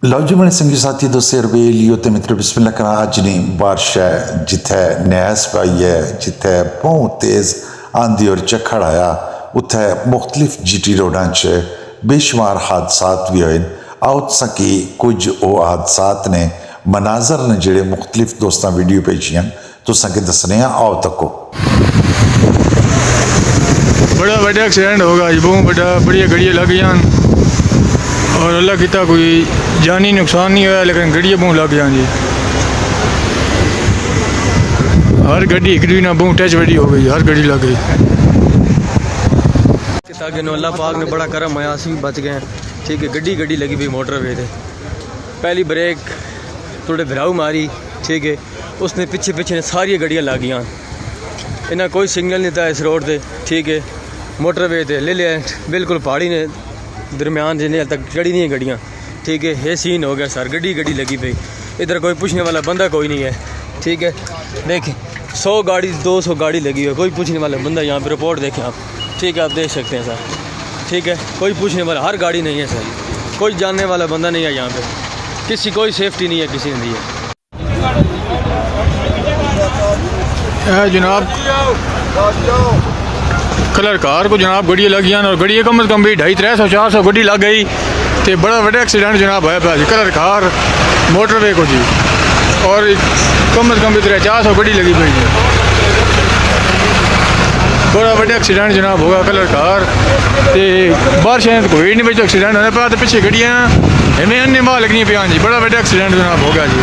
लो जी मेरे संगी साथी दोस्त रबेलियो ते मित्र बिस्मिल्लाह करा अज नहीं बारिश है जिथे नैस पाई है जिथे बहुत तेज़ आंधी और झक्खड़ आया उत्थे मुख्तलिफ जीटी रोडां च बेशुमार हादसात भी होए आओ सकी कुछ वो हादसात ने मनाजर ने जेड़े मुख्तलिफ दोस्तां वीडियो भेजियां तुसां के दसने आओ तको। बड़ा बड़ा एक्सीडेंट होगा जी, बहुत बड़ा, बड़ी गड़ियाँ लग जान और अल्लाह किता कोई जानी नुकसान नहीं होया, लेकिन गड्डियाँ बहुत लग जान जी। हर गड्डी एक ना बहुत टच बड़ी हो गई, हर गड्डी लग गई। ताकि अल्लाह पाक ने बड़ा करम आया, असी बच गए। ठीक है, गड्डी गड्डी लगी हुई मोटरवे थे, पहली ब्रेक थोड़े धराऊ मारी, ठीक है, उसने पीछे पीछे ने सारी गड्डियाँ लग गई। इन्हें कोई सिग्नल नहीं था इस रोड से, ठीक है, मोटरवे थे ले लिया बिल्कुल पहाड़ी ने दरम्यान जिन्हें तक चढ़ी नहीं है गड्डियाँ, ठीक है। ये सीन हो गया सर, गड्डी गड्डी लगी पई, इधर कोई पूछने वाला बंदा कोई नहीं है, ठीक है। देखें 100 गाड़ी 200 गाड़ी लगी है, कोई पूछने वाला बंदा यहाँ पे रिपोर्ट देखें आप, ठीक है, आप देख सकते हैं सर, ठीक है, कोई पूछने वाला, हर गाड़ी नहीं है सर, कोई जानने वाला बंदा नहीं है यहाँ पे, किसी कोई सेफ्टी नहीं है किसी ने दी है। जनाब कलर कार को जनाब गड्डियाँ लग गई और गड्डियाँ कम अज़ कम भी 250-300-400 गड्डी लग गई, तो बड़ा बड़ा एक्सीडेंट जनाब है जी कलर कार मोटरवे को जी, और कम अज़ कम भी 300-400 गड्डी लगी पई जी। बड़ा बड़ा एक्सीडेंट जनाब होगा कलर कार, तो बारिश कोई नहीं बच्चे एक्सीडेंट होने पर, तो पिछले गड्डियाँ हमें अन्य माह लगनी पे जी, बड़ा बड़ा एक्सीडेंट जनाब हो गया जी।